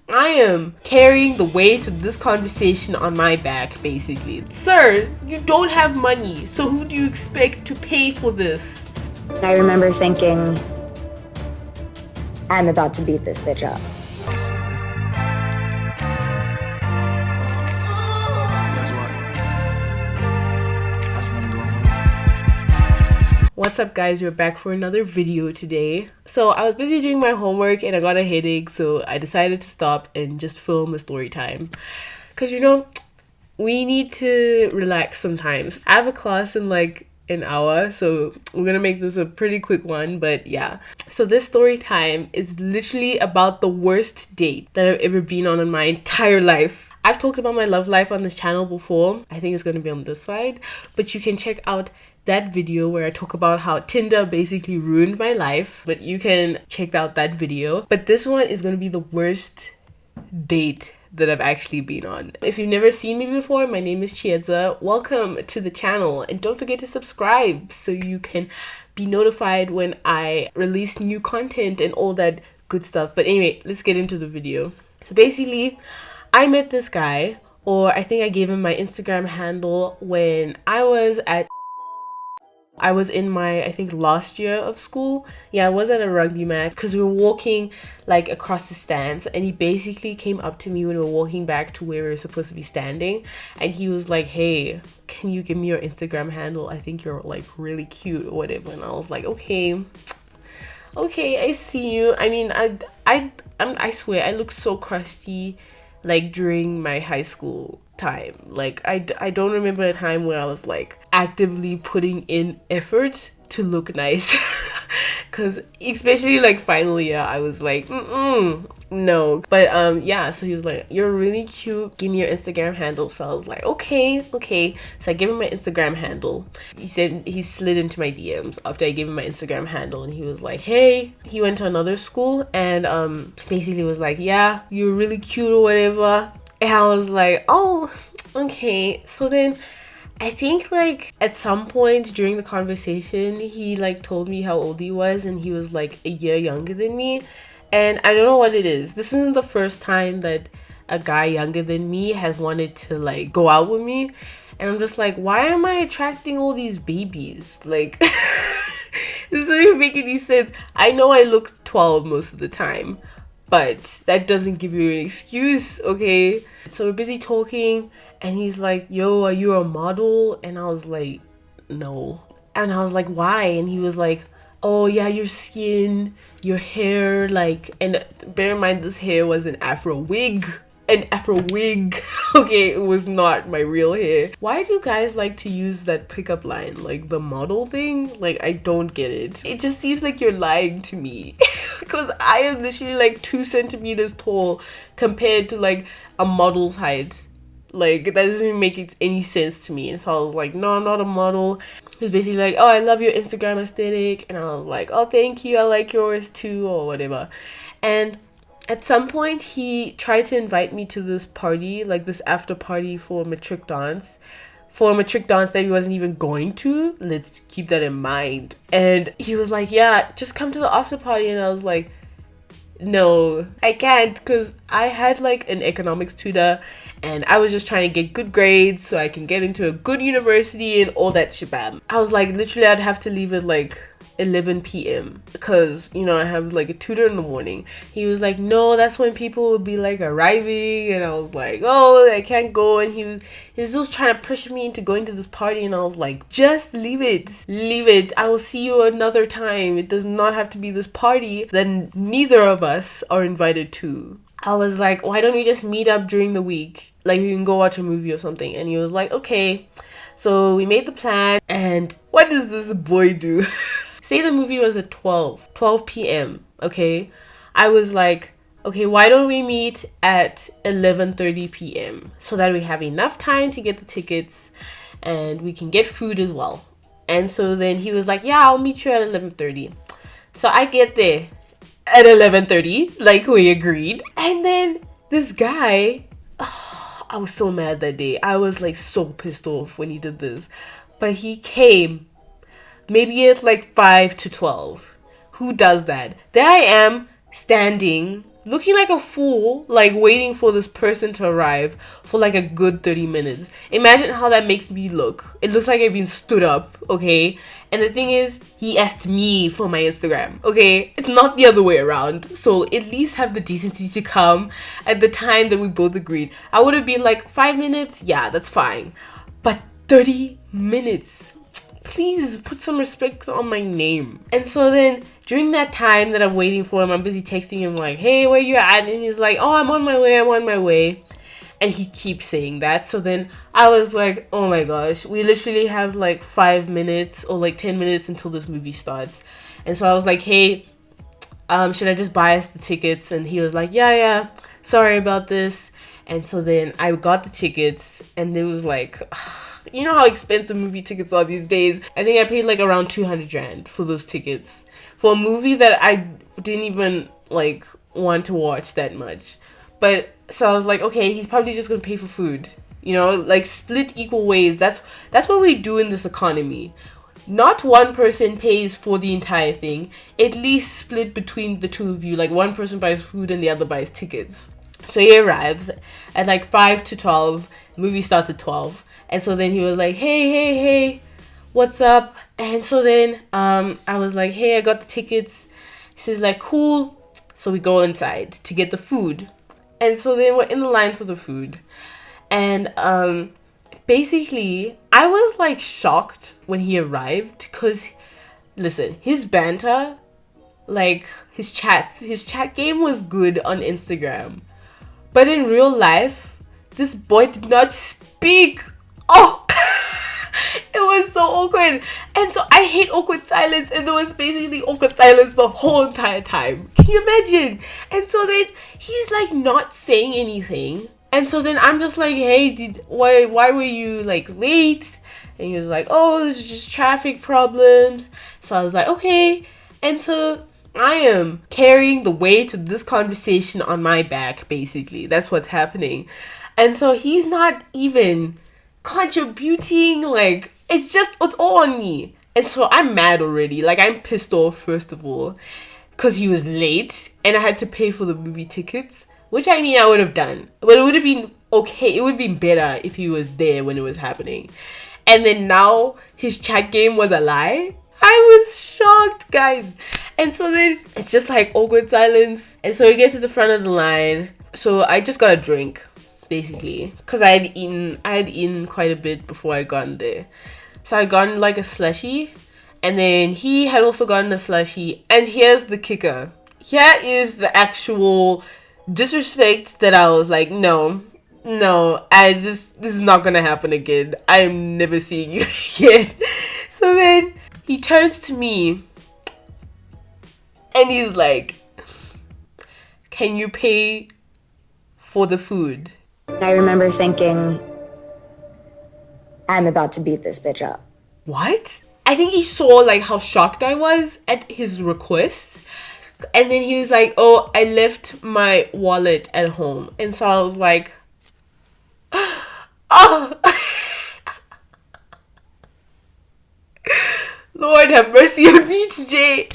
I am carrying the weight of this conversation on my back, basically. Sir, you don't have money, so who do you expect to pay for this? I remember thinking, I'm about to beat this bitch up. What's up guys, we're back for another video today. So I was busy doing my homework and I got a headache, so I decided to stop and just film a story time. Cause you know, we need to relax sometimes. I have a class in like an hour, so we're gonna make this a pretty quick one, but yeah. So this story time is literally about the worst date that I've ever been on in my entire life. I've talked about my love life on this channel before. I think it's gonna be on this side, but you can check out that video where I talk about how Tinder basically ruined my life, but you can check out that video. But this one is gonna be the worst date that I've actually been on. If you've never seen me before, my name is Chiedza. Welcome to the channel, and don't forget to subscribe so you can be notified when I release new content and all that good stuff. But anyway, let's get into the video. So basically, I met this guy, or I think I gave him my Instagram handle when I was in my, I think, last year of school. Yeah, I was at a rugby match because we were walking like across the stands, and he basically came up to me when we were walking back to where we were supposed to be standing, and he was like, hey, can you give me your Instagram handle? I think you're like really cute or whatever. And I was like, okay, I see you. I mean, I swear I look so crusty like during my high school time. Like I don't remember a time where I was like actively putting in effort to look nice. Because especially like final year, I was like no. But yeah, so he was like, you're really cute, give me your Instagram handle. So I was like, okay. So I gave him my Instagram handle. He said he slid into my DMs after I gave him my Instagram handle, and he was like, hey, he went to another school and basically was like, yeah, you're really cute or whatever. And I was like, oh, okay. So then I think like at some point during the conversation, he like told me how old he was, and he was like a year younger than me. And I don't know what it is. This isn't the first time that a guy younger than me has wanted to like go out with me. And I'm just like, why am I attracting all these babies? Like, this doesn't even make any sense. I know I look 12 most of the time, but that doesn't give you an excuse, okay? So we're busy talking, and he's like, yo, are you a model? And I was like, no. And I was like, why? And he was like, oh yeah, your skin, your hair, like, and bear in mind this hair was an afro wig. Okay, it was not my real hair. Why do guys like to use that pickup line, like the model thing? Like, I don't get it. It just seems like you're lying to me. Because I am literally like 2 centimeters tall compared to like a model's height. Like, that doesn't even make any sense to me. And so I was like, no, I'm not a model. He was basically like, oh, I love your Instagram aesthetic. And I was like, oh, thank you, I like yours too, or whatever. And at some point, he tried to invite me to this party, like this after party for a matric dance. For a matric dance that he wasn't even going to. Let's keep that in mind. And he was like, yeah, just come to the after party. And I was like, no, I can't, because I had like an economics tutor, and I was just trying to get good grades so I can get into a good university and all that shabam. I was like, literally, I'd have to leave at like 11 p.m. because, you know, I have like a tutor in the morning. He was like, no, that's when people would be like arriving. And I was like, oh, I can't go. And he was just trying to pressure me into going to this party, and I was like, just leave it, I will see you another time. It does not have to be this party that neither of us are invited to. I was like, why don't we just meet up during the week, like you can go watch a movie or something? And he was like, okay. So we made the plan, and what does this boy do? Say the movie was at 12 p.m. okay, I was like, okay, why don't we meet at 11:30 p.m. so that we have enough time to get the tickets and we can get food as well. And so then he was like, yeah, I'll meet you at 11:30. So I get there at 11:30, like we agreed. And then this guy, oh, I was so mad that day. I was like so pissed off when he did this. But he came maybe it's like 5 to 12. Who does that? There I am standing looking like a fool, like waiting for this person to arrive for like a good 30 minutes. Imagine how that makes me look. It looks like I've been stood up, okay? And the thing is, he asked me for my Instagram, okay? It's not the other way around. So at least have the decency to come at the time that we both agreed. I would have been like 5 minutes, yeah, that's fine. But 30 minutes. Please put some respect on my name. And so then during that time that I'm waiting for him, I'm busy texting him like, hey, where you at? And he's like, oh, I'm on my way. And he keeps saying that. So then I was like, oh my gosh, we literally have like 5 minutes or like 10 minutes until this movie starts. And so I was like, hey, should I just buy us the tickets? And he was like, yeah, sorry about this. And so then I got the tickets, and it was like, you know how expensive movie tickets are these days. I think I paid like around 200 rand for those tickets for a movie that I didn't even like want to watch that much. But so I was like, okay, he's probably just gonna pay for food, you know, like split equal ways. That's what we do in this economy. Not one person pays for the entire thing. At least split between the two of you. Like one person buys food and the other buys tickets. So he arrives at like 5 to 12. The movie starts at 12. And so then he was like, hey, what's up? And so then I was like, hey, I got the tickets. He says like, cool. So we go inside to get the food. And so then we're in the line for the food. And basically, I was like shocked when he arrived. Because, listen, his banter, like his chat game was good on Instagram. But in real life, this boy did not speak. Oh, it was so awkward. And so I hate awkward silence. And there was basically awkward silence the whole entire time. Can you imagine? And so then he's like not saying anything. And so then I'm just like, hey, why were you like late? And he was like, oh, this is just traffic problems. So I was like, okay. And so I am carrying the weight of this conversation on my back, basically. That's what's happening. And so he's not even contributing. Like, it's all on me. And so I'm mad already. Like, I'm pissed off, first of all, because he was late and I had to pay for the movie tickets, which I mean I would have done. But it would have been okay. It would have been better if he was there when it was happening. And then now his chat game was a lie. I was shocked, guys. And so then it's just like awkward silence. And so we get to the front of the line. So I just got a drink, basically, because I had eaten quite a bit before I got in there. So I got like a slushie, and then he had also gotten a slushie. And here's the kicker. Here is the actual disrespect that I was like, no, this is not gonna happen again. I'm never seeing you again. So then he turns to me and he's like, can you pay for the food? I remember thinking, I'm about to beat this bitch up. What? I think he saw like how shocked I was at his request. And then he was like, oh, I left my wallet at home. And so I was like, oh. Lord have mercy on me today.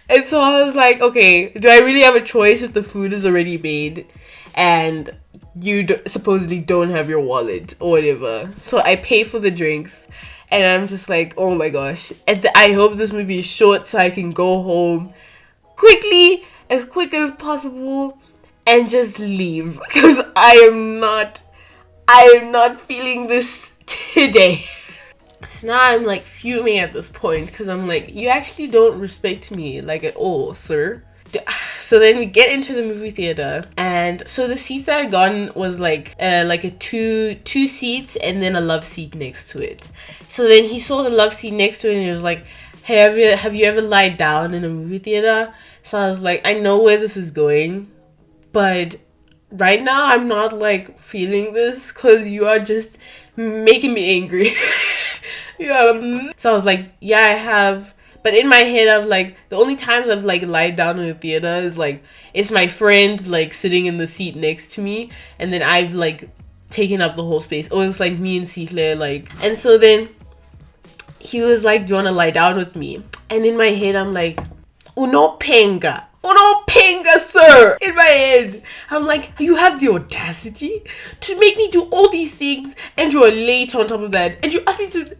And so I was like, okay, do I really have a choice if the food is already made and you supposedly don't have your wallet or whatever? So I pay for the drinks and I'm just like, oh my gosh. And I hope this movie is short so I can go home quickly, as quick as possible, and just leave. Because I am not feeling this today. So now I'm like fuming at this point because I'm like, you actually don't respect me like at all, sir. So then we get into the movie theater, and so the seats that I gotten was like a two seats and then a love seat next to it. So then he saw the love seat next to it and he was like, hey, have you ever lied down in a movie theater? So I was like, I know where this is going, but right now I'm not like feeling this because you are just making me angry. Yeah. So I was like, yeah, I have. But in my head, I'm like, the only times I've like lied down in the theater is like, it's my friend like sitting in the seat next to me, and then I've like taken up the whole space. Or it's like me and Sihle, like. And so then he was like, do you want to lie down with me? And in my head, I'm like, uno penga. Uno pinga, sir! In my head. I'm like, you have the audacity to make me do all these things and you're late on top of that. And you ask me to...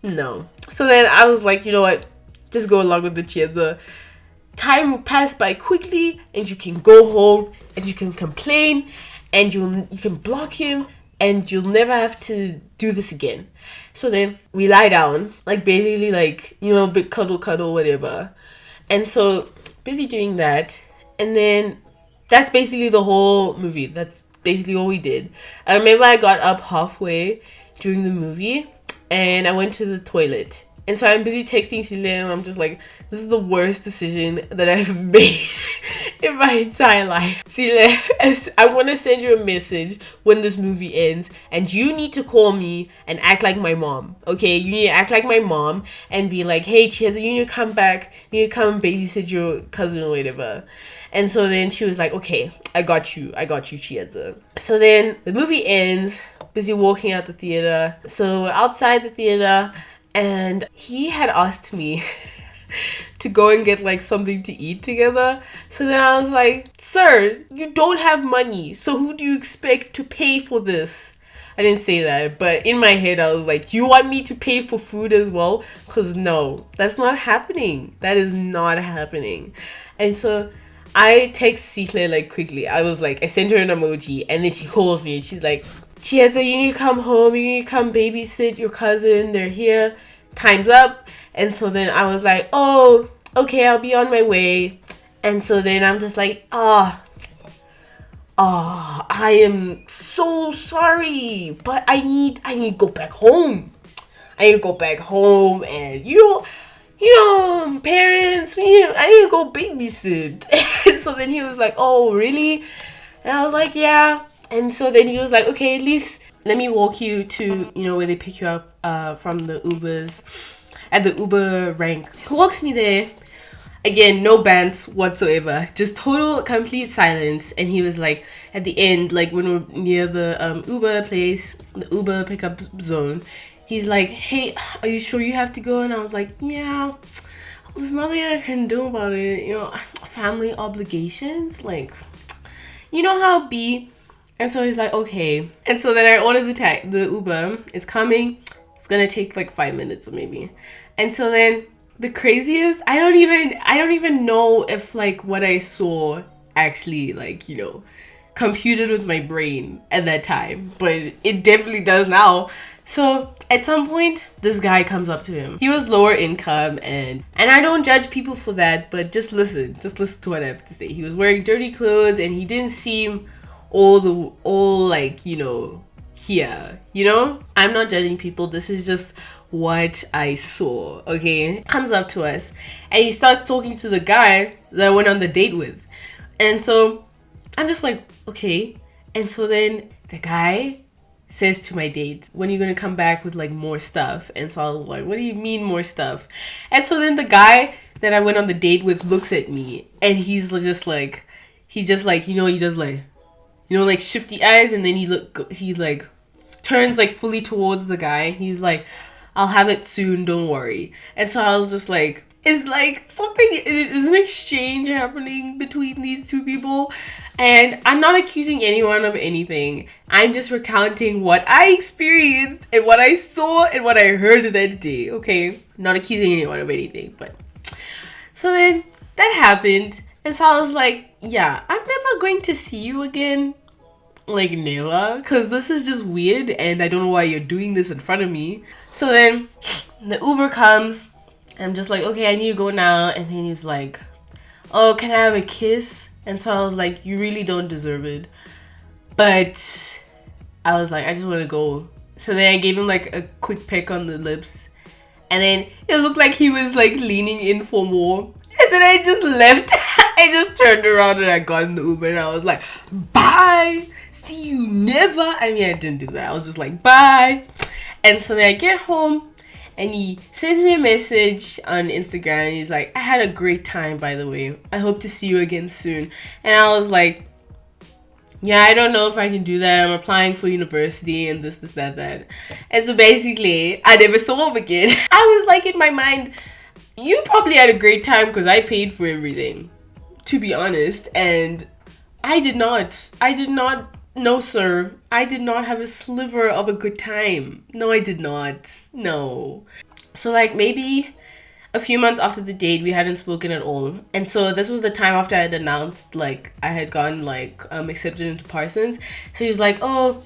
No. So then I was like, you know what? Just go along with the chiedza. Time will pass by quickly and you can go home and you can complain and you can block him and you'll never have to do this again. So then we lie down, like basically like, you know, big cuddle, whatever. And so busy doing that. And then that's basically the whole movie. That's basically all we did. I remember I got up halfway during the movie and I went to the toilet. And so I'm busy texting Sile and I'm just like, this is the worst decision that I've made in my entire life. Sile, I want to send you a message when this movie ends and you need to call me and act like my mom. Okay, you need to act like my mom and be like, hey Chiedza, you need to come back. You need to come and babysit your cousin or whatever. And so then she was like, okay, I got you Chiedza. So then the movie ends, busy walking out the theater. So we're outside the theater. And he had asked me to go and get like something to eat together. So then I was like, sir, you don't have money. So who do you expect to pay for this? I didn't say that, but in my head I was like, you want me to pay for food as well? Because no, that's not happening. That is not happening. And so I text Sihle like quickly. I was like, I sent her an emoji and then she calls me and she's like, Chiedza, you need to come home. You need to come babysit your cousin. They're here. Time's up. And so then I was like, oh, okay, I'll be on my way. And so then I'm just like, I am so sorry, but I need to go back home. I need to go back home and parents, I need to go babysit. And so then he was like, oh, really? And I was like, yeah. And so then he was like, okay, at least let me walk you to, where they pick you up from the Ubers, at the Uber rank. He walks me there. Again, no bands whatsoever. Just total, complete silence. And he was like, at the end, like when we're near the Uber place, the Uber pickup zone, he's like, hey, are you sure you have to go? And I was like, yeah, there's nothing I can do about it. Family obligations. Like, you know how it be. And so he's like, okay. And so then I ordered the Uber. It's coming. It's gonna take like 5 minutes or maybe. And so then the craziest, I don't even know if like what I saw actually like, computed with my brain at that time. But it definitely does now. So at some point, this guy comes up to him. He was lower income and I don't judge people for that, but just listen to what I have to say. He was wearing dirty clothes and he didn't seem all like, here, I'm not judging people. This is just what I saw. Okay, comes up to us and he starts talking to the guy that I went on the date with. And so I'm just like, okay. And so then the guy says to my date, when are you gonna come back with like more stuff? And so I was like, what do you mean more stuff? And so then the guy that I went on the date with looks at me and he's just like he does like like shifty eyes, and then he like turns like fully towards the guy and he's like, I'll have it soon, don't worry. And so I was just like, it's like something is an exchange happening between these two people, and I'm not accusing anyone of anything. I'm just recounting what I experienced and what I saw and what I heard that day. Okay, not accusing anyone of anything. But so then that happened, and so I was like, yeah, I'm never going to see you again. Like, never, because this is just weird and I don't know why you're doing this in front of me. So then the Uber comes and I'm just like, okay, I need to go now. And then he's like, oh, can I have a kiss? And so I was like, you really don't deserve it. But I was like, I just want to go. So then I gave him like a quick peck on the lips, and then it looked like he was like leaning in for more. And then I just left. I just turned around and I got in the Uber and I was like, bye, see you never. I mean, I didn't do that. I was just like, bye. And so then I get home and he sends me a message on Instagram and he's like, I had a great time, by the way. I hope to see you again soon. And I was like, yeah, I don't know if I can do that. I'm applying for university and this, that. And so basically, I never saw him again. I was like, in my mind, you probably had a great time because I paid for everything. to be honest. And I did not, no sir, I did not have a sliver of a good time. No, I did not. No. So like maybe a few months after the date, we hadn't spoken at all. And so this was the time after I had announced like I had gotten like accepted into Parsons. So he was like, oh,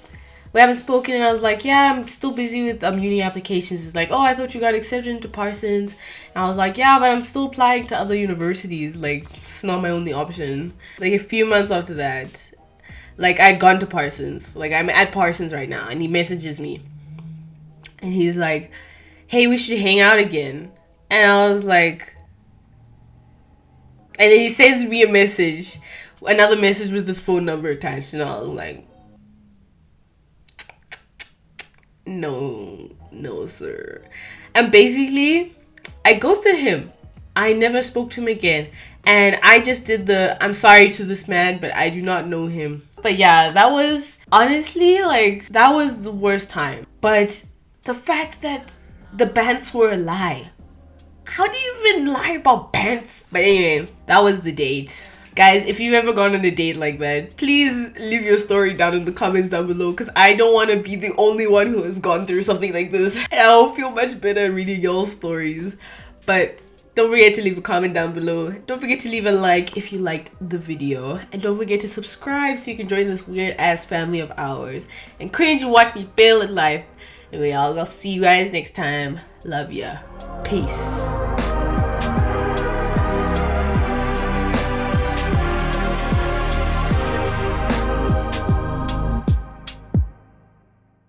we haven't spoken. And I was like, yeah, I'm still busy with uni applications. He's like, oh, I thought you got accepted into Parsons. And I was like, yeah, but I'm still applying to other universities. Like, it's not my only option. Like a few months after that, like I'd gone to Parsons. Like I'm at Parsons right now. And he messages me. And he's like, hey, we should hang out again. And I was like, and then he sends me a message, another message with this phone number attached. And I was like, no, sir. And basically, I ghosted him. I never spoke to him again. And I just did I'm sorry to this man, but I do not know him. But yeah, that was, honestly, like, that was the worst time. But the fact that the bands were a lie. How do you even lie about pants? But anyway, that was the date. Guys, if you've ever gone on a date like that, please leave your story down in the comments down below, because I don't want to be the only one who has gone through something like this. And I'll feel much better reading y'all's stories. But don't forget to leave a comment down below. Don't forget to leave a like if you liked the video. And don't forget to subscribe so you can join this weird ass family of ours and cringe and watch me fail at life. Anyway, I'll see you guys next time. Love ya. Peace.